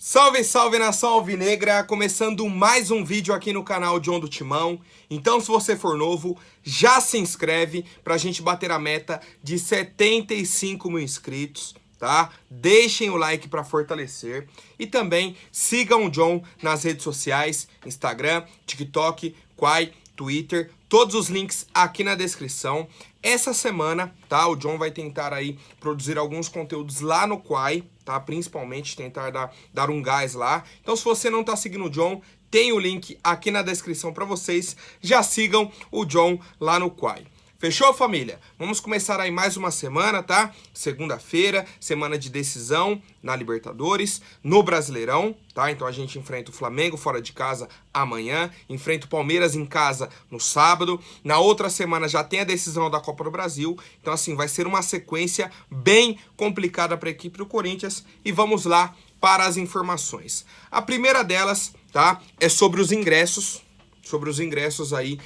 Salve, salve nação alvinegra, começando mais um vídeo aqui no canal John do Timão. Então se você for novo, já se inscreve pra gente bater a meta de 75 mil inscritos, tá? Deixem o like pra fortalecer e também sigam o John nas redes sociais, Instagram, TikTok, Quai, Twitter, todos os links aqui na descrição. Essa semana, tá, o John vai tentar aí produzir alguns conteúdos lá no Quai, tá, principalmente tentar dar um gás lá. Então se você não tá seguindo o John, tem o link aqui na descrição para vocês. Já sigam o John lá no Quai. Fechou, família? Vamos começar aí mais uma semana, tá? Segunda-feira, semana de decisão na Libertadores, no Brasileirão, tá? Então a gente enfrenta o Flamengo fora de casa amanhã, enfrenta o Palmeiras em casa no sábado. Na outra semana já tem a decisão da Copa do Brasil. Então assim, vai ser uma sequência bem complicada para a equipe do Corinthians. E vamos lá para as informações. A primeira delas, tá? É sobre os ingressos. Sobre os ingressos aí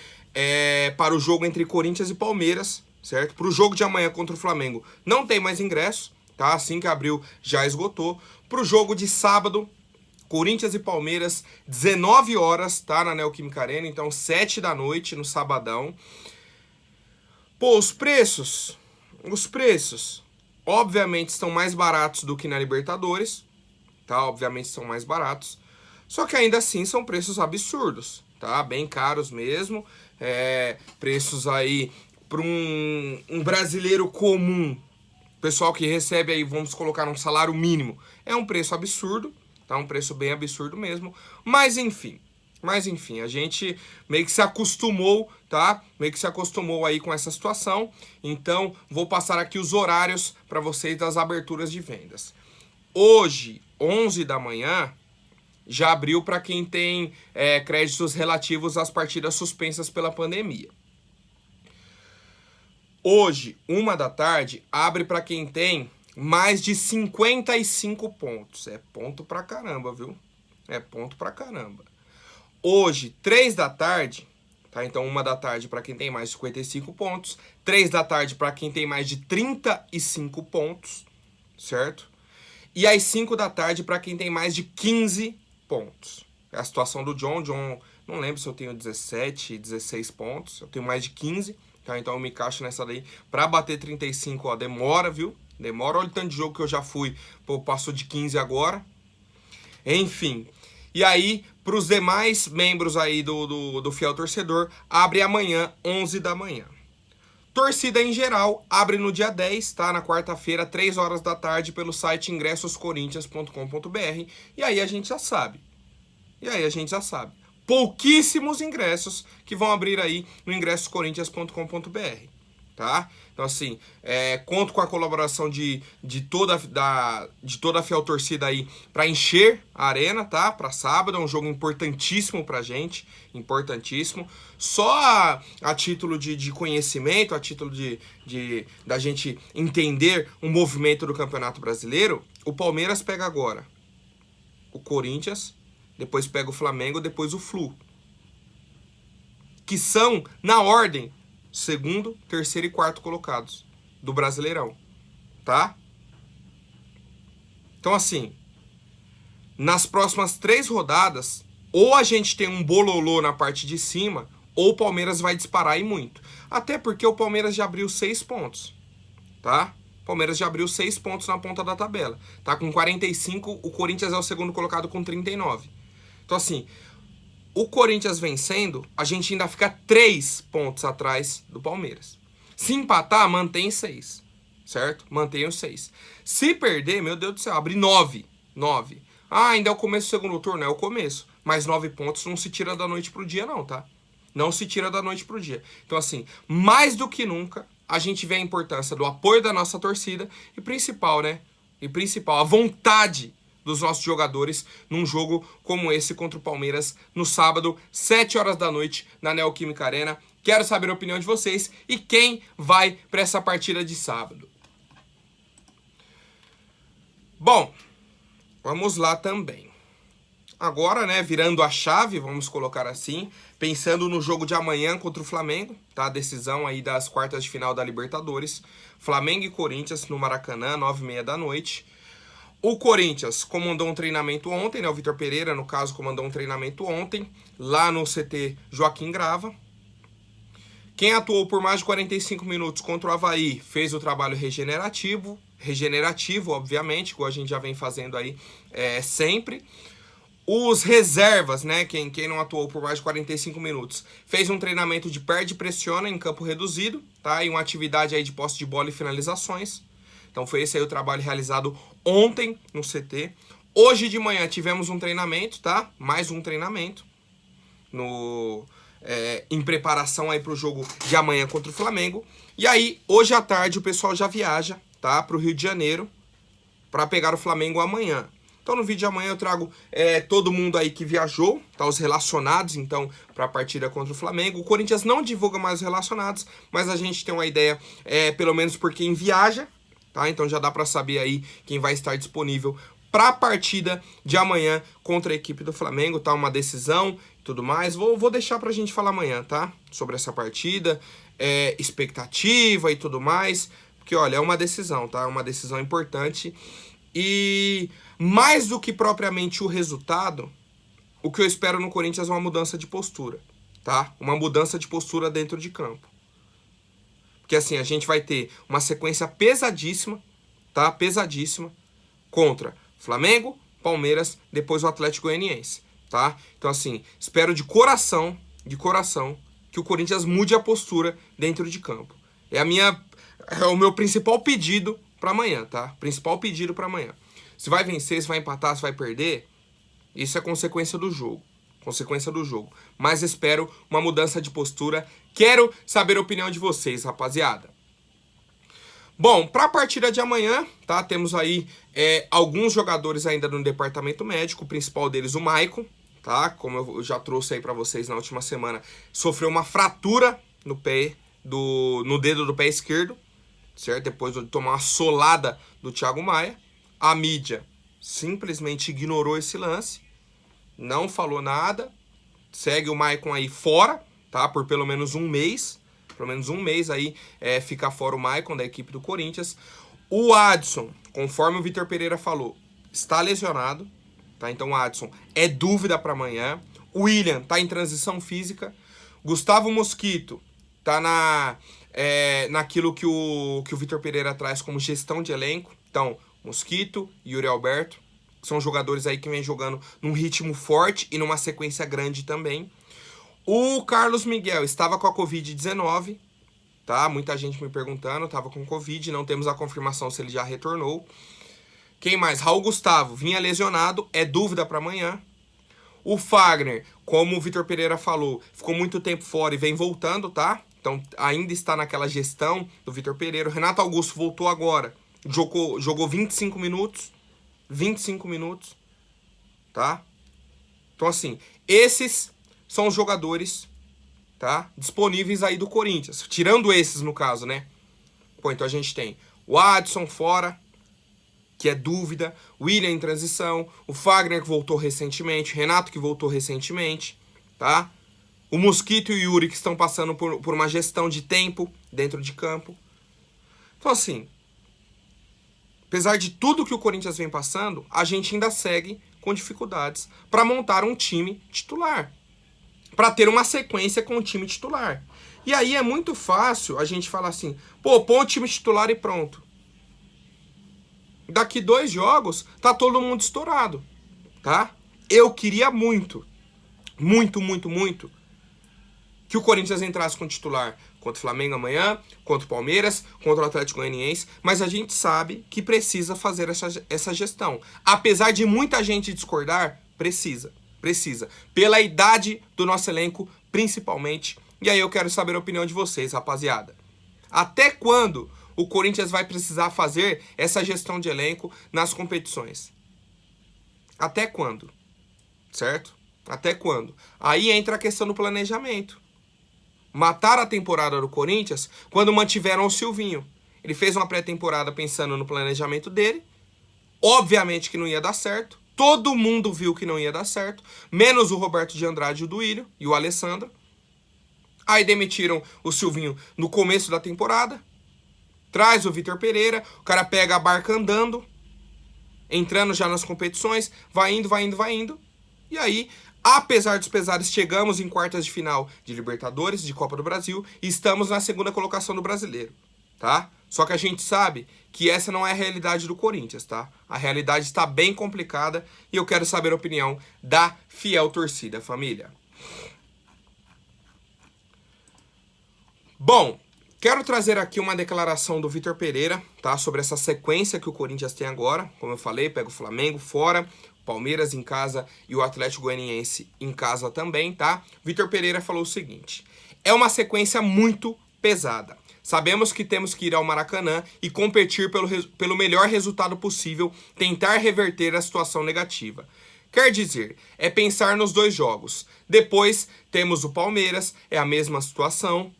para o jogo entre Corinthians e Palmeiras, certo? Para o jogo de amanhã contra o Flamengo não tem mais ingresso, tá? Assim que abriu já esgotou. Para o jogo de sábado, Corinthians e Palmeiras, 19 horas, tá? Na Neoquímica Arena, então 7 da noite no sabadão. Pô, os preços, obviamente estão mais baratos do que na Libertadores, tá? Obviamente são mais baratos, só que ainda assim são preços absurdos, tá? Bem caros mesmo. Preços aí para um brasileiro comum, pessoal que recebe aí, vamos colocar um salário mínimo, é um preço absurdo, tá? Um preço bem absurdo mesmo, mas enfim, a gente meio que se acostumou, tá? Meio que se acostumou aí com essa situação. Então vou passar aqui os horários para vocês das aberturas de vendas. Hoje, 11 da manhã, já abriu para quem tem créditos relativos às partidas suspensas pela pandemia. Hoje, 1 da tarde, abre para quem tem mais de 55 pontos. É ponto pra caramba, viu? É ponto pra caramba. Hoje, 3 da tarde, tá? Então 1 da tarde para quem tem mais de 55 pontos. 3 da tarde para quem tem mais de 35 pontos, certo? E às 5 da tarde para quem tem mais de 15 pontos. É a situação do John. Não lembro se eu tenho 17, 16 pontos. Eu tenho mais de 15, tá? Então eu me encaixo nessa daí. Pra bater 35, ó, demora, viu? Demora. Olha o tanto de jogo que eu já fui. Pô, passou de 15 agora. Enfim. E aí, pros demais membros aí do Fiel Torcedor, abre amanhã, 11 da manhã. Torcida em geral abre no dia 10, tá? Na quarta-feira, 3 horas da tarde, pelo site ingressoscorinthians.com.br. E aí a gente já sabe. Pouquíssimos ingressos que vão abrir aí no ingressoscorinthians.com.br, tá? Então assim, conto com a colaboração de toda a fiel torcida aí para encher a arena, tá? Para sábado, é um jogo importantíssimo pra gente, importantíssimo. Só a título de conhecimento, a título da gente entender o movimento do Campeonato Brasileiro, o Palmeiras pega agora o Corinthians, depois pega o Flamengo, depois o Flu, que são, na ordem, segundo, terceiro e quarto colocados do Brasileirão, tá? Então assim, nas próximas 3 rodadas, ou a gente tem um bololô na parte de cima, ou o Palmeiras vai disparar e muito. Até porque o Palmeiras já abriu 6 pontos, tá? O Palmeiras já abriu 6 pontos na ponta da tabela, tá? Com 45, o Corinthians é o segundo colocado com 39. Então assim, o Corinthians vencendo, a gente ainda fica 3 pontos atrás do Palmeiras. Se empatar, mantém 6, certo? Mantém os 6. Se perder, meu Deus do céu, abre 9. Ah, ainda é o começo do segundo turno, é o começo. Mas 9 pontos não se tira da noite pro dia não, tá? Não se tira da noite pro dia. Então assim, mais do que nunca, a gente vê a importância do apoio da nossa torcida e principal, né? A vontade dos nossos jogadores num jogo como esse contra o Palmeiras no sábado, 7 horas da noite, na Neoquímica Arena. Quero saber a opinião de vocês e quem vai para essa partida de sábado. Bom, vamos lá também. Agora, né, virando a chave, vamos colocar assim, pensando no jogo de amanhã contra o Flamengo, tá? A decisão aí das quartas de final da Libertadores. Flamengo e Corinthians no Maracanã, 9h30 da noite. O Corinthians comandou um treinamento ontem, né? O Vitor Pereira, no caso, comandou um treinamento ontem, lá no CT Joaquim Grava. Quem atuou por mais de 45 minutos contra o Avaí fez o trabalho regenerativo, obviamente, igual a gente já vem fazendo aí sempre. Os reservas, né, quem não atuou por mais de 45 minutos, fez um treinamento de perde e pressiona em campo reduzido, tá? E uma atividade aí de posse de bola e finalizações. Então foi esse aí o trabalho realizado ontem no CT. Hoje de manhã tivemos um treinamento, tá? Mais um treinamento em preparação aí para o jogo de amanhã contra o Flamengo. E aí, hoje à tarde, o pessoal já viaja, tá? Para o Rio de Janeiro para pegar o Flamengo amanhã. Então no vídeo de amanhã eu trago todo mundo aí que viajou, tá? Os relacionados, então, para a partida contra o Flamengo. O Corinthians não divulga mais os relacionados, mas a gente tem uma ideia, pelo menos por quem viaja, tá? Então já dá para saber aí quem vai estar disponível para a partida de amanhã contra a equipe do Flamengo, tá? Uma decisão e tudo mais. Vou deixar pra gente falar amanhã, tá? Sobre essa partida, expectativa e tudo mais. Porque, olha, é uma decisão, tá? É uma decisão importante. E mais do que propriamente o resultado, o que eu espero no Corinthians é uma mudança de postura, tá? Uma mudança de postura dentro de campo. Porque assim, a gente vai ter uma sequência pesadíssima, tá? Pesadíssima, contra Flamengo, Palmeiras, depois o Atlético Goianiense, tá? Então assim, espero de coração, que o Corinthians mude a postura dentro de campo. É o meu principal pedido para amanhã, tá? Principal pedido para amanhã. Se vai vencer, se vai empatar, se vai perder, isso é consequência do jogo. Consequência do jogo. Mas espero uma mudança de postura. Quero saber a opinião de vocês, rapaziada. Bom, para a partida de amanhã, tá? Temos aí alguns jogadores ainda no departamento médico. O principal deles, o Maicon, tá? Como eu já trouxe aí para vocês na última semana, sofreu uma fratura no dedo do pé esquerdo, certo? Depois de tomar uma solada do Thiago Maia. A mídia simplesmente ignorou esse lance, não falou nada, segue o Maicon aí fora, tá? Por pelo menos um mês. Pelo menos um mês aí fica fora o Maicon da equipe do Corinthians. O Adson, conforme o Vitor Pereira falou, está lesionado, tá? Então o Adson é dúvida para amanhã. O William tá em transição física. Gustavo Mosquito tá naquilo que o Vitor Pereira traz como gestão de elenco. Então, Mosquito e Yuri Alberto são jogadores aí que vem jogando num ritmo forte e numa sequência grande também. O Carlos Miguel estava com a Covid-19, tá? Muita gente me perguntando, estava com Covid, não temos a confirmação se ele já retornou. Quem mais? Raul Gustavo vinha lesionado, é dúvida para amanhã. O Fagner, como o Vitor Pereira falou, ficou muito tempo fora e vem voltando, tá? Então ainda está naquela gestão do Vitor Pereira. O Renato Augusto voltou agora, jogou 25 minutos. 25 minutos, tá? Então assim, esses são os jogadores, tá? Disponíveis aí do Corinthians. Tirando esses, no caso, né? Pô, então a gente tem o Adson fora, que é dúvida. O William em transição. O Fagner que voltou recentemente. O Renato que voltou recentemente, tá? O Mosquito e o Yuri que estão passando por uma gestão de tempo dentro de campo. Então assim, apesar de tudo que o Corinthians vem passando, a gente ainda segue com dificuldades para montar um time titular. Para ter uma sequência com o time titular. E aí é muito fácil a gente falar assim, pô, põe o time titular e pronto. Daqui 2 jogos, tá todo mundo estourado, tá? Eu queria muito, que o Corinthians entrasse com o titular contra o Flamengo amanhã, contra o Palmeiras, contra o Atlético Goianiense, mas a gente sabe que precisa fazer essa gestão. Apesar de muita gente discordar, precisa. Pela idade do nosso elenco, principalmente. E aí eu quero saber a opinião de vocês, rapaziada. Até quando o Corinthians vai precisar fazer essa gestão de elenco nas competições? Até quando? Certo? Até quando? Aí entra a questão do planejamento. Mataram a temporada do Corinthians quando mantiveram o Silvinho. Ele fez uma pré-temporada pensando no planejamento dele. Obviamente que não ia dar certo. Todo mundo viu que não ia dar certo. Menos o Roberto de Andrade e o Duílio e o Alessandro. Aí demitiram o Silvinho no começo da temporada. Traz o Vitor Pereira. O cara pega a barca andando. entrando já nas competições, vai indo, vai indo, vai indo. E aí, apesar dos pesares, chegamos em quartas de final de Libertadores, de Copa do Brasil, e estamos na segunda colocação do Brasileiro, tá? Só que a gente sabe que essa não é a realidade do Corinthians, tá? A realidade está bem complicada e eu quero saber a opinião da fiel torcida, família. Bom, quero trazer aqui uma declaração do Vitor Pereira, tá? Sobre essa sequência que o Corinthians tem agora. Como eu falei, pega o Flamengo fora, Palmeiras em casa e o Atlético Goianiense em casa também, tá? Vitor Pereira falou o seguinte: é uma sequência pesada. Sabemos que temos que ir ao Maracanã e competir pelo melhor resultado possível, tentar reverter a situação negativa. Quer dizer, é pensar nos 2 jogos. Depois temos o Palmeiras, é a mesma situação.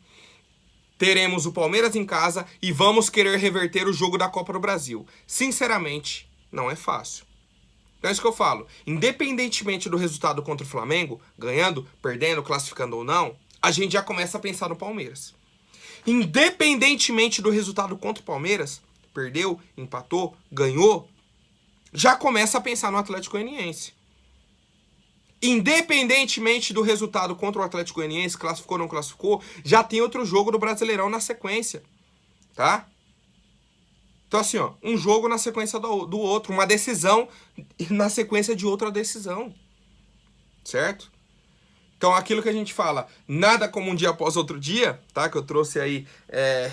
Teremos o Palmeiras em casa e vamos querer reverter o jogo da Copa do Brasil. Sinceramente, não é fácil. Então é isso que eu falo. Independentemente do resultado contra o Flamengo, ganhando, perdendo, classificando ou não, a gente já começa a pensar no Palmeiras. Independentemente do resultado contra o Palmeiras, perdeu, empatou, ganhou, já começa a pensar no Atlético Goianiense. Independentemente do resultado contra o Atlético Goianiense, classificou ou não classificou, já tem outro jogo do Brasileirão na sequência, tá? Então assim, ó, um jogo na sequência do outro, uma decisão na sequência de outra decisão, certo? Então aquilo que a gente fala, nada como um dia após outro dia, tá? Que eu trouxe aí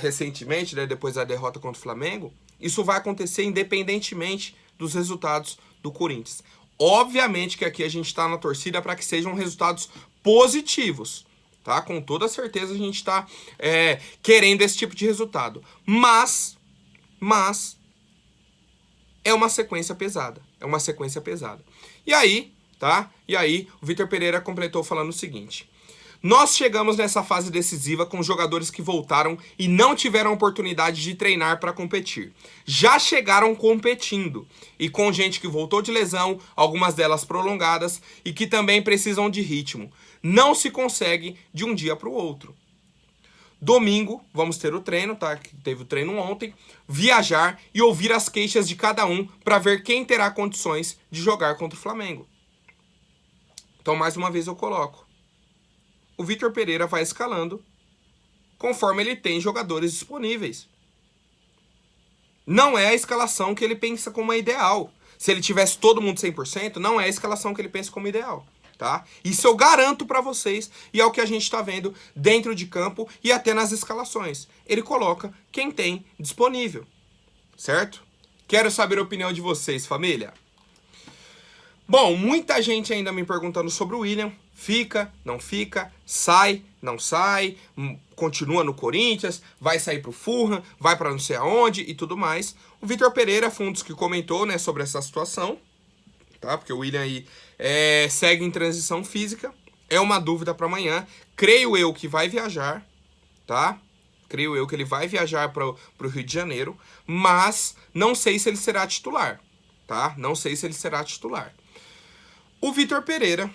recentemente, né, depois da derrota contra o Flamengo, isso vai acontecer independentemente dos resultados do Corinthians. Obviamente que aqui a gente está na torcida para que sejam resultados positivos, tá? Com toda certeza a gente está querendo esse tipo de resultado. Mas é uma sequência pesada. É uma sequência pesada. E aí, tá? E aí, o Vitor Pereira completou falando o seguinte: nós chegamos nessa fase decisiva com jogadores que voltaram e não tiveram oportunidade de treinar para competir. Já chegaram competindo e com gente que voltou de lesão, algumas delas prolongadas e que também precisam de ritmo. Não se consegue de um dia para o outro. Domingo, vamos ter o treino, tá? Teve o treino ontem. Viajar e ouvir as queixas de cada um para ver quem terá condições de jogar contra o Flamengo. Então, mais uma vez eu coloco. O Vitor Pereira vai escalando conforme ele tem jogadores disponíveis. Não é a escalação que ele pensa como é ideal. Se ele tivesse todo mundo 100%, não é a escalação que ele pensa como ideal. Tá? Isso eu garanto pra vocês e é o que a gente tá vendo dentro de campo e até nas escalações. Ele coloca quem tem disponível, certo? Quero saber a opinião de vocês, família. Bom, muita gente ainda me perguntando sobre o William. Fica, não fica, sai, não sai, continua no Corinthians, vai sair pro Fulham, vai pra não sei aonde e tudo mais. O Vitor Pereira foi um dos que comentou, né, sobre essa situação. Tá? Porque o William aí segue em transição física. É uma dúvida para amanhã. Creio eu que vai viajar, tá? Creio eu que ele vai viajar para o Rio de Janeiro, mas não sei se ele será titular, tá? Não sei se ele será titular. O Vitor Pereira,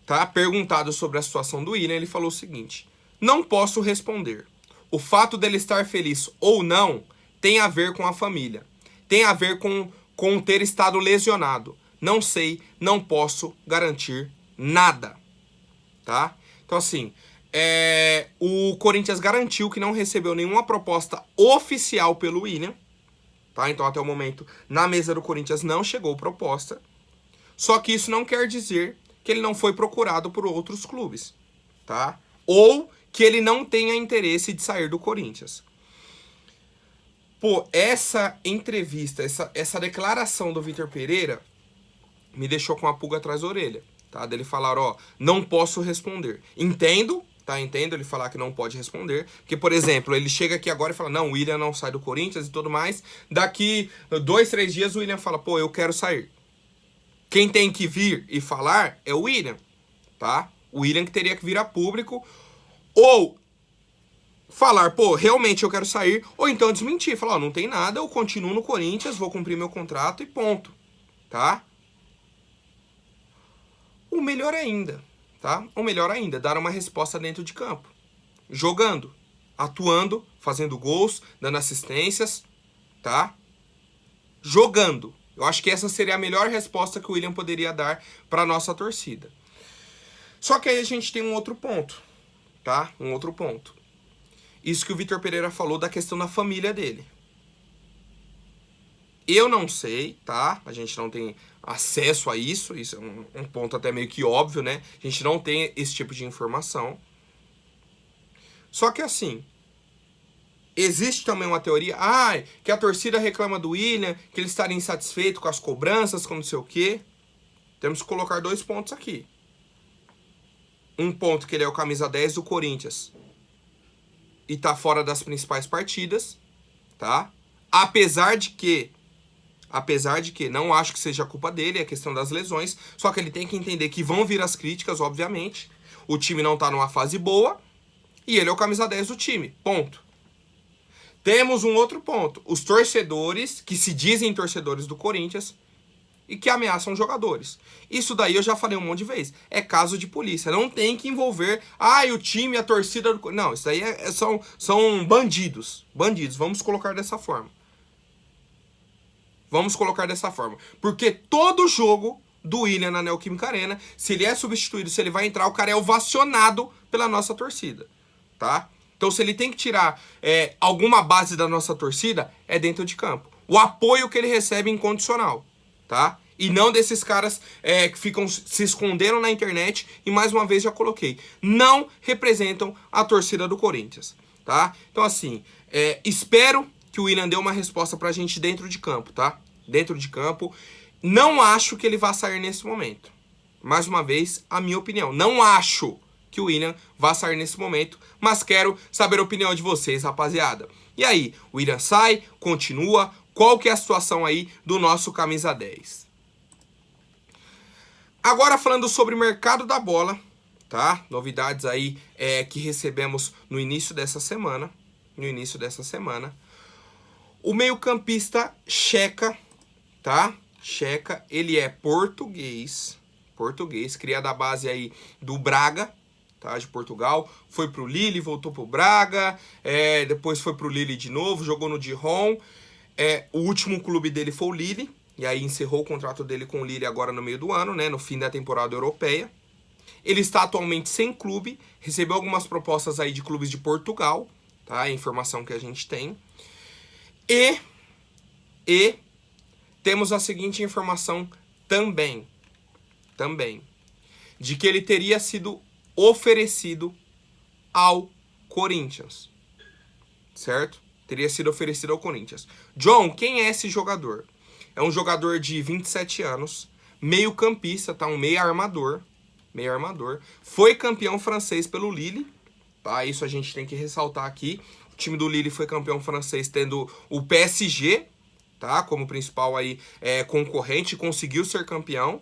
tá? Perguntado sobre a situação do William, ele falou o seguinte: não posso responder. O fato dele estar feliz ou não tem a ver com a família. Tem a ver com ter estado lesionado. Não sei, não posso garantir nada, tá? Então, assim, o Corinthians garantiu que não recebeu nenhuma proposta oficial pelo William, tá? Então, até o momento, na mesa do Corinthians não chegou proposta. Só que isso não quer dizer que ele não foi procurado por outros clubes, tá? Ou que ele não tenha interesse de sair do Corinthians. Pô, essa entrevista, essa declaração do Vitor Pereira me deixou com a pulga atrás da orelha, tá? Dele falar, ó, não posso responder. Entendo, tá? Entendo ele falar que não pode responder. Porque, por exemplo, ele chega aqui agora e fala, não, o William não sai do Corinthians e tudo mais. Daqui 2, 3 dias o William fala, pô, eu quero sair. Quem tem que vir e falar é o William, tá? O William que teria que vir a público ou falar, pô, realmente eu quero sair, ou então desmentir. Falar, ó, não tem nada, eu continuo no Corinthians, vou cumprir meu contrato e ponto, tá? O melhor ainda, tá? O melhor ainda, dar uma resposta dentro de campo. Jogando, atuando, fazendo gols, dando assistências, tá? Jogando, Eu acho que essa seria a melhor resposta que o Willian poderia dar para nossa torcida. Só que aí a gente tem um outro ponto, tá? Um outro ponto. Isso que o Vitor Pereira falou da questão da família dele. Eu não sei, tá? A gente não tem acesso a isso. Isso é um ponto até meio que óbvio, né? A gente não tem esse tipo de informação. Só que assim, existe também uma teoria, que a torcida reclama do Willian, que ele estaria insatisfeito com as cobranças, com não sei o quê. Temos que colocar 2 pontos aqui. Um ponto que ele é o camisa 10 do Corinthians e tá fora das principais partidas, tá? Apesar de que, não acho que seja culpa dele, é questão das lesões, só que ele tem que entender que vão vir as críticas, obviamente. O time não tá numa fase boa e ele é o camisa 10 do time, ponto. Temos um outro ponto, os torcedores, que se dizem torcedores do Corinthians, e que ameaçam jogadores. Isso daí eu já falei um monte de vezes. É caso de polícia. Não tem que envolver o time, a torcida do... Não, isso daí são bandidos. Bandidos, vamos colocar dessa forma. Vamos colocar dessa forma. Porque todo jogo do Willian na Neoquímica Arena, se ele é substituído, se ele vai entrar, o cara é ovacionado pela nossa torcida. Tá? Então se ele tem que tirar alguma base da nossa torcida, é dentro de campo. O apoio que ele recebe é incondicional. Tá? E não desses caras que ficam se escondendo na internet. E mais uma vez já coloquei, não representam a torcida do Corinthians, tá? Então assim, espero que o Willian dê uma resposta pra gente dentro de campo, tá? Dentro de campo. Não acho que ele vá sair nesse momento. Mais uma vez, a minha opinião. Não acho que o Willian vá sair nesse momento, mas quero saber a opinião de vocês, rapaziada. E aí, o Willian sai, continua? Qual que é a situação aí do nosso camisa 10? Agora falando sobre o mercado da bola, tá? Novidades aí que recebemos no início dessa semana. O meio-campista Checa, tá? Checa, ele é português, cria da base aí do Braga, tá? De Portugal. Foi pro Lille, voltou pro Braga, depois foi pro Lille de novo, jogou no Dijon. O último clube dele foi o Lille, e aí encerrou o contrato dele com o Lille agora no meio do ano, né, no fim da temporada europeia. Ele está atualmente sem clube, recebeu algumas propostas aí de clubes de Portugal, tá, a informação que a gente tem. E temos a seguinte informação também, de que ele teria sido oferecido ao Corinthians, certo? Teria sido oferecido ao Corinthians. John, quem é esse jogador? É um jogador de 27 anos, meio campista, tá? Um meio armador. Foi campeão francês pelo Lille, tá? Isso a gente tem que ressaltar aqui. O time do Lille foi campeão francês tendo o PSG, tá? Como principal aí concorrente, conseguiu ser campeão.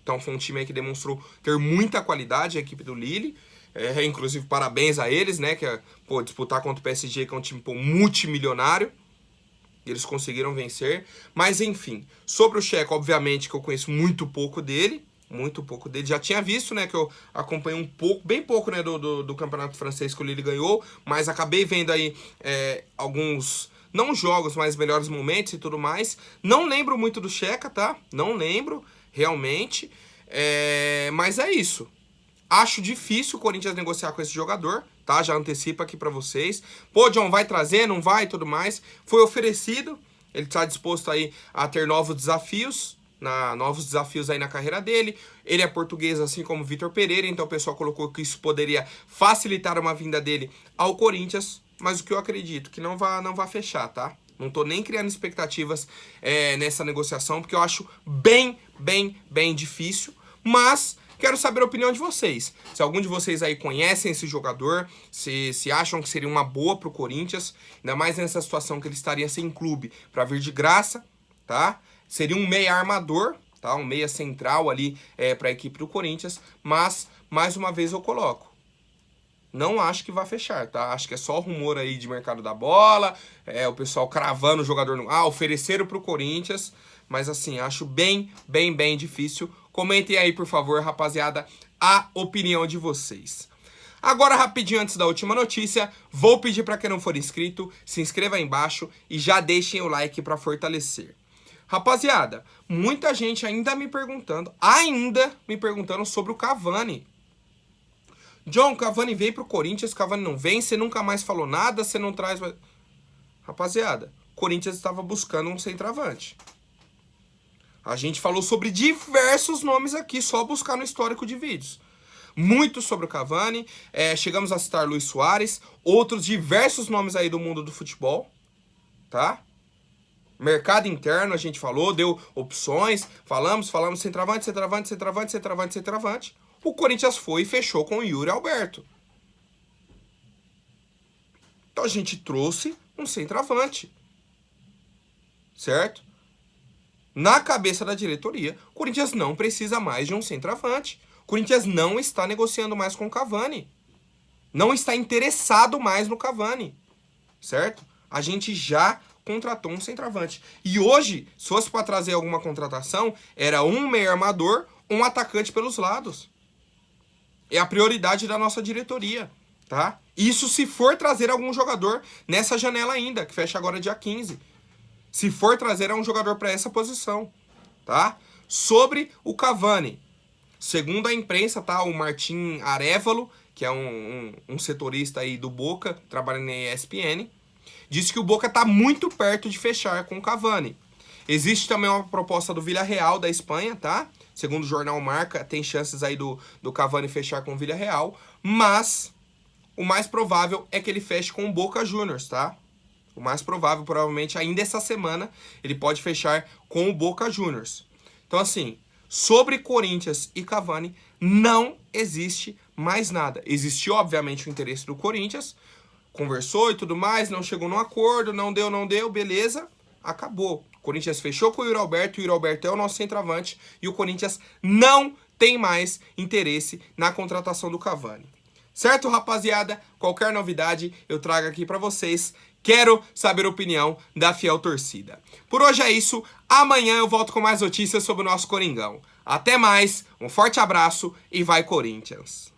Então foi um time aí que demonstrou ter muita qualidade, a equipe do Lille. Inclusive, parabéns a eles, né? Que disputar contra o PSG, que é um time multimilionário. E eles conseguiram vencer. Mas, enfim, sobre o Checo, obviamente que eu conheço muito pouco dele. Já tinha visto, né? Que eu acompanhei bem pouco, né? Do campeonato francês que o Lille ganhou. Mas acabei vendo aí alguns, não jogos, mas melhores momentos e tudo mais. Não lembro muito do Checa, tá? Não lembro, realmente. Mas é isso. Acho difícil o Corinthians negociar com esse jogador, tá? Já antecipo aqui pra vocês. Pô, John, vai trazer, não vai, tudo mais. Foi oferecido, ele tá disposto aí a ter novos desafios aí na carreira dele. Ele é português, assim como o Vitor Pereira, então o pessoal colocou que isso poderia facilitar uma vinda dele ao Corinthians, mas o que eu acredito que não vai fechar, tá? Não tô nem criando expectativas nessa negociação, porque eu acho bem difícil, mas... Quero saber a opinião de vocês. Se algum de vocês aí conhecem esse jogador, se acham que seria uma boa pro Corinthians, ainda mais nessa situação que ele estaria sem clube para vir de graça, tá? Seria um meia armador, tá? Um meia central ali para a equipe do Corinthians, mas mais uma vez eu coloco. Não acho que vai fechar, tá? Acho que é só rumor aí de mercado da bola, o pessoal cravando o jogador ofereceram pro Corinthians, mas assim, acho bem difícil. Comentem aí, por favor, rapaziada, a opinião de vocês. Agora, rapidinho, antes da última notícia, vou pedir para quem não for inscrito, se inscreva aí embaixo e já deixem o like para fortalecer. Rapaziada, muita gente ainda me perguntando sobre o Cavani. John, o Cavani veio pro Corinthians, o Cavani não vem, você nunca mais falou nada, você não traz... Rapaziada, o Corinthians estava buscando um centroavante. A gente falou sobre diversos nomes aqui, só buscar no histórico de vídeos. Muito sobre o Cavani, chegamos a citar Luis Soares, outros diversos nomes aí do mundo do futebol, tá? Mercado interno a gente falou, deu opções, falamos centroavante. O Corinthians foi e fechou com o Yuri Alberto. Então a gente trouxe um centroavante, certo? Na cabeça da diretoria, o Corinthians não precisa mais de um centroavante. O Corinthians não está negociando mais com o Cavani. Não está interessado mais no Cavani, certo? A gente já contratou um centroavante. E hoje, se fosse para trazer alguma contratação, era um meio armador, um atacante pelos lados. É a prioridade da nossa diretoria, tá? Isso se for trazer algum jogador nessa janela ainda, que fecha agora dia 15. Se for trazer um jogador para essa posição, tá? Sobre o Cavani, segundo a imprensa, tá? O Martim Arévalo, que é um setorista aí do Boca, trabalha na ESPN, disse que o Boca tá muito perto de fechar com o Cavani. Existe também uma proposta do Villarreal da Espanha, tá? Segundo o jornal Marca, tem chances aí do Cavani fechar com o Villarreal, mas o mais provável é que ele feche com o Boca Juniors, tá? O mais provável, provavelmente, ainda essa semana, ele pode fechar com o Boca Juniors. Então, assim, sobre Corinthians e Cavani, não existe mais nada. Existiu, obviamente, o interesse do Corinthians, conversou e tudo mais, não chegou num acordo, não deu, beleza, acabou. O Corinthians fechou com o Yuri Alberto é o nosso centroavante, e o Corinthians não tem mais interesse na contratação do Cavani. Certo, rapaziada? Qualquer novidade eu trago aqui pra vocês. Quero saber a opinião da fiel torcida. Por hoje é isso. Amanhã eu volto com mais notícias sobre o nosso Coringão. Até mais, um forte abraço e vai Corinthians!